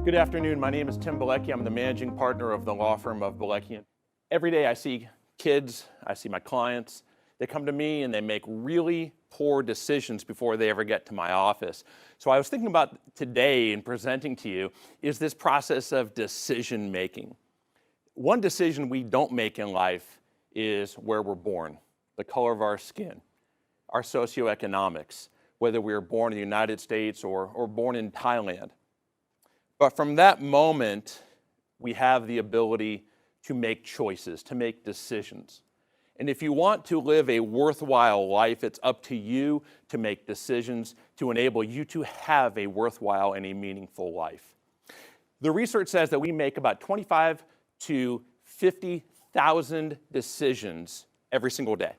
Good afternoon. My name is 𝗕𝗶𝗶𝗃𝗡. I'm the managing partner of the law firm of Bilecki. Every day I see kids, I see my clients. They come to me and they make really poor decisions before they ever get to my office. So I was thinking about today in presenting to you is this process of decision making. One decision we don't make in life is where we're born, the color of our skin, our socioeconomics, whether we were born in the United States or born in Thailand. But from that moment, we have the ability to make choices, to make decisions. And if you want to live a worthwhile life, it's up to you to make decisions to enable you to have a worthwhile and a meaningful life. The research says that we make about 25 to 50,000 decisions every single day.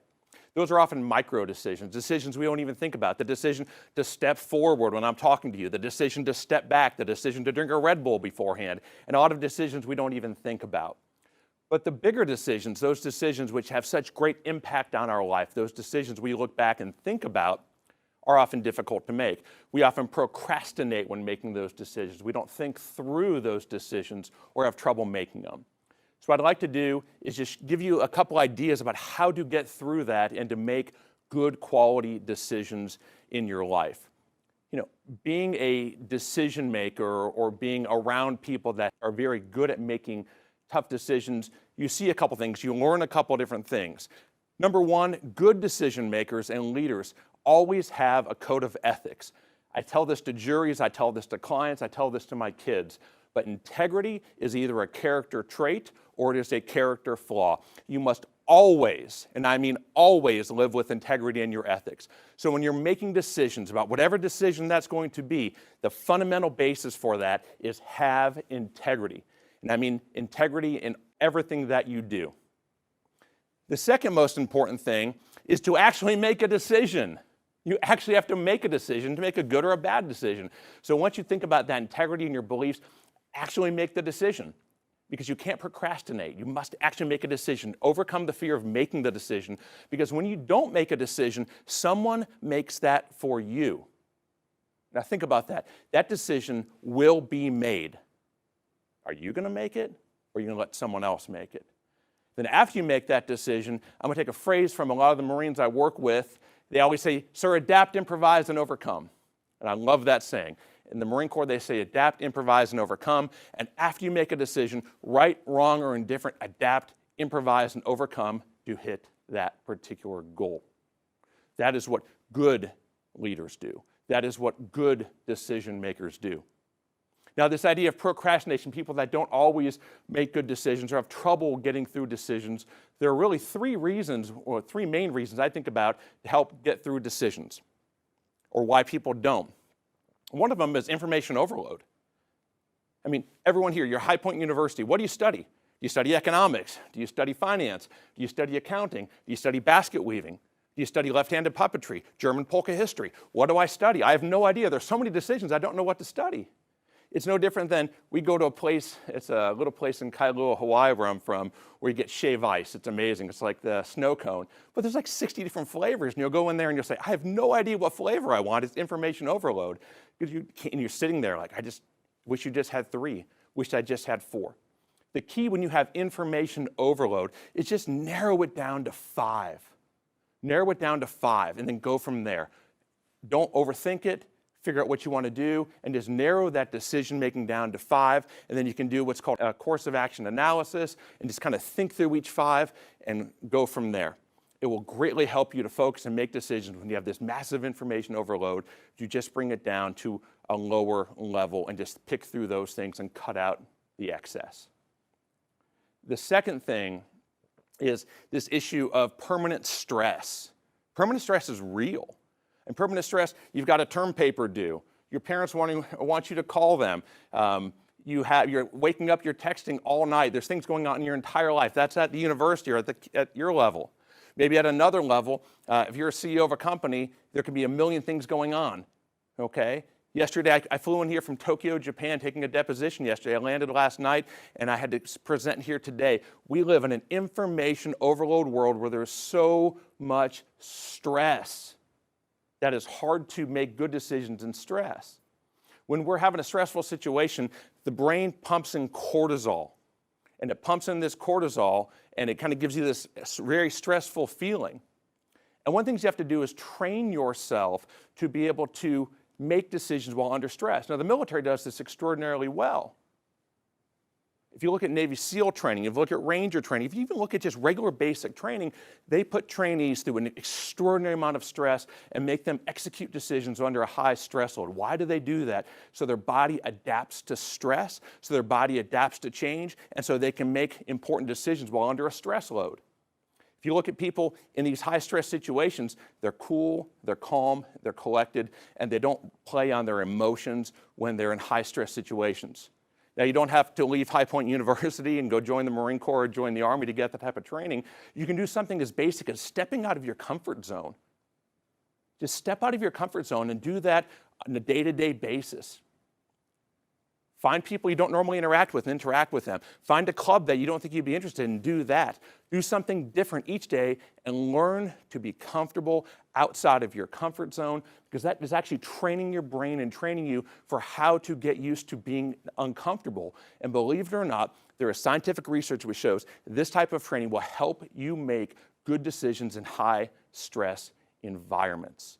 Those are often micro decisions, decisions we don't even think about. The decision to step forward when I'm talking to you, the decision to step back, the decision to drink a Red Bull beforehand, and a lot of decisions we don't even think about. But the bigger decisions, those decisions which have such great impact on our life, those decisions we look back and think about, are often difficult to make. We often procrastinate when making those decisions. We don't think through those decisions or have trouble making them. So what I'd like to do is just give you a couple ideas about how to get through that and to make good quality decisions in your life. You know, being a decision maker or being around people that are very good at making tough decisions, you see a couple things, you learn a couple different things. Number one, good decision makers and leaders always have a code of ethics. I tell this to juries, I tell this to clients, I tell this to my kids. But integrity is either a character trait or it is a character flaw. You must always, and I mean always, live with integrity in your ethics. So when you're making decisions about whatever decision that's going to be, the fundamental basis for that is have integrity. And I mean integrity in everything that you do. The second most important thing is to actually make a decision. You actually have to make a decision to make a good or a bad decision. So once you think about that integrity in your beliefs, actually make the decision, because you can't procrastinate. You must actually make a decision. Overcome the fear of making the decision, because when you don't make a decision, someone makes that for you. Now think about that. That decision will be made. Are you going to make it, or are you going to let someone else make it? Then after you make that decision, I'm going to take a phrase from a lot of the Marines I work with. They always say, "Sir, adapt, improvise, and overcome." And I love that saying. In the Marine Corps, they say adapt, improvise, and overcome. And after you make a decision, right, wrong, or indifferent, adapt, improvise, and overcome to hit that particular goal. That is what good leaders do. That is what good decision makers do. Now, this idea of procrastination, people that don't always make good decisions or have trouble getting through decisions, there are really three reasons, or three main reasons I think about to help get through decisions, or why people don't. One of them is information overload. I mean, everyone here, you're High Point University. What do you study? Do you study economics? Do you study finance? Do you study accounting? Do you study basket weaving? Do you study left-handed puppetry? German polka history? What do I study? I have no idea. There's so many decisions, I don't know what to study. It's no different than we go to a place, it's a little place in 𝗕𝗏𝗃𝗃, Hawaii, where I'm from, where you get shave ice. It's amazing. It's like the snow cone. But there's like 60 different flavors, and you'll go in there and you'll say, I have no idea what flavor I want. It's information overload. Because you're sitting there like, I just wish you just had 3. Wish I just had 4. The key when you have information overload is just narrow it down to 5. Narrow it down to 5, and then go from there. Don't overthink it. Figure out what you want to do, and just narrow that decision-making down to 5, and then you can do what's called a course of action analysis, and just kind of think through each 5 and go from there. It will greatly help you to focus and make decisions when you have this massive information overload. You just bring it down to a lower level and just pick through those things and cut out the excess. The second thing is this issue of permanent stress. Permanent stress is real. And permanent stress, you've got a term paper due. Your parents want you to call them. You're waking up, you're texting all night. There's things going on in your entire life. That's at the university or at your level. Maybe at another level, if you're a CEO of a company, there could be a million things going on, okay? Yesterday, I flew in here from Tokyo, Japan, taking a deposition yesterday. I landed last night, and I had to present here today. We live in an information overload world where there's so much stress that it's hard to make good decisions in stress. When we're having a stressful situation, the brain pumps in cortisol. And it pumps in this cortisol, and it kind of gives you this very stressful feeling. And one of the things you have to do is train yourself to be able to make decisions while under stress. Now, the military does this extraordinarily well. If you look at Navy SEAL training, if you look at Ranger training, if you even look at just regular basic training, they put trainees through an extraordinary amount of stress and make them execute decisions under a high stress load. Why do they do that? So their body adapts to stress, so their body adapts to change, and so they can make important decisions while under a stress load. If you look at people in these high stress situations, they're cool, they're calm, they're collected, and they don't play on their emotions when they're in high stress situations. Now, you don't have to leave High Point University and go join the Marine Corps or join the Army to get that type of training. You can do something as basic as stepping out of your comfort zone. Just step out of your comfort zone and do that on a day-to-day basis. Find people you don't normally interact with and interact with them. Find a club that you don't think you'd be interested in and do that. Do something different each day and learn to be comfortable outside of your comfort zone, because that is actually training your brain and training you for how to get used to being uncomfortable. And believe it or not, there is scientific research which shows this type of training will help you make good decisions in high stress environments.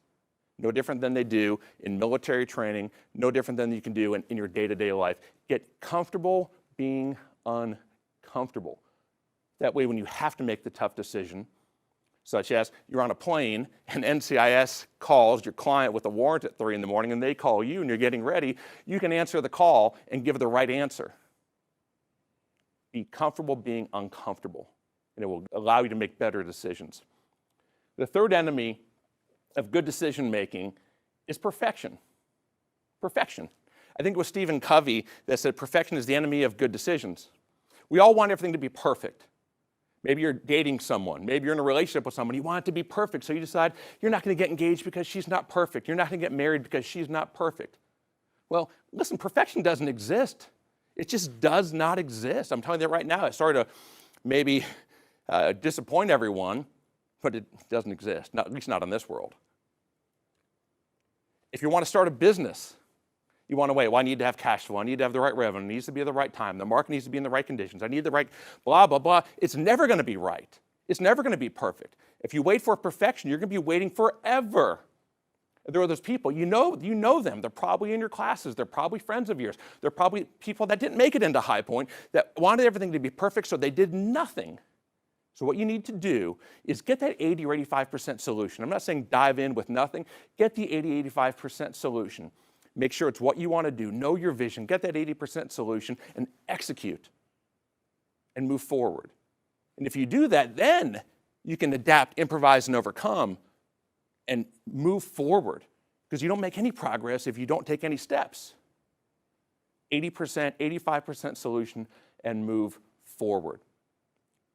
No different than they do in military training, no different than you can do in your day-to-day life. Get comfortable being uncomfortable. That way, when you have to make the tough decision, such as you're on a plane and NCIS calls your client with a warrant at 3 in the morning and they call you and you're getting ready, you can answer the call and give the right answer. Be comfortable being uncomfortable, and it will allow you to make better decisions. The third enemy of good decision making is perfection. Perfection. I think it was Stephen Covey that said perfection is the enemy of good decisions. We all want everything to be perfect. Maybe you're dating someone, maybe you're in a relationship with someone, you want it to be perfect, so you decide you're not going to get engaged because she's not perfect. You're not going to get married because she's not perfect. Well, listen, perfection doesn't exist. It just does not exist. I'm telling you that right now. It's sorry to maybe disappoint everyone, but it doesn't exist, at least not in this world. If you want to start a business, you want to wait. Well, I need to have cash flow. I need to have the right revenue. It needs to be at the right time. The market needs to be in the right conditions. I need the right blah, blah, blah. It's never going to be right. It's never going to be perfect. If you wait for perfection, you're going to be waiting forever. There are those people, you know them. They're probably in your classes. They're probably friends of yours. They're probably people that didn't make it into High Point that wanted everything to be perfect, so they did nothing. So what you need to do is get that 80 or 85% solution. I'm not saying dive in with nothing. Get the 80, 85% solution. Make sure it's what you want to do. Know your vision. Get that 80% solution and execute and move forward. And if you do that, then you can adapt, improvise, and overcome and move forward, because you don't make any progress if you don't take any steps. 80%, 85% solution and move forward.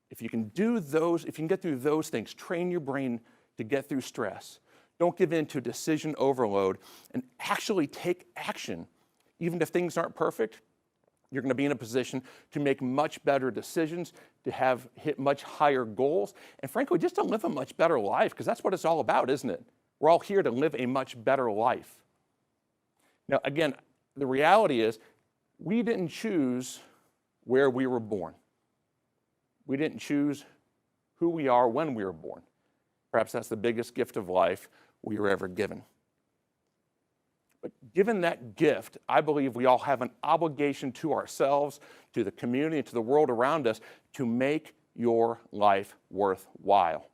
If you can do those, if you can get through those things, train your brain to get through stress. Don't give in to decision overload and actually take action. Even if things aren't perfect, you're going to be in a position to make much better decisions, to hit much higher goals, and frankly, just to live a much better life, because that's what it's all about, isn't it? We're all here to live a much better life. Now, again, the reality is we didn't choose where we were born. We didn't choose who we are when we were born. Perhaps that's the biggest gift of life we were ever given. But given that gift, I believe we all have an obligation to ourselves, to the community, and to the world around us to make your life worthwhile.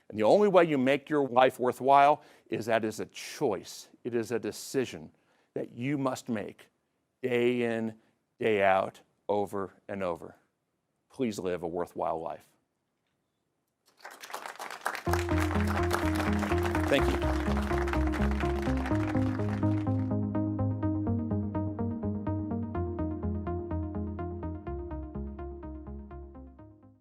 And the only way you make your life worthwhile is that is a choice. It is a decision that you must make day in, day out, over and over. Please live a worthwhile life. Thank you.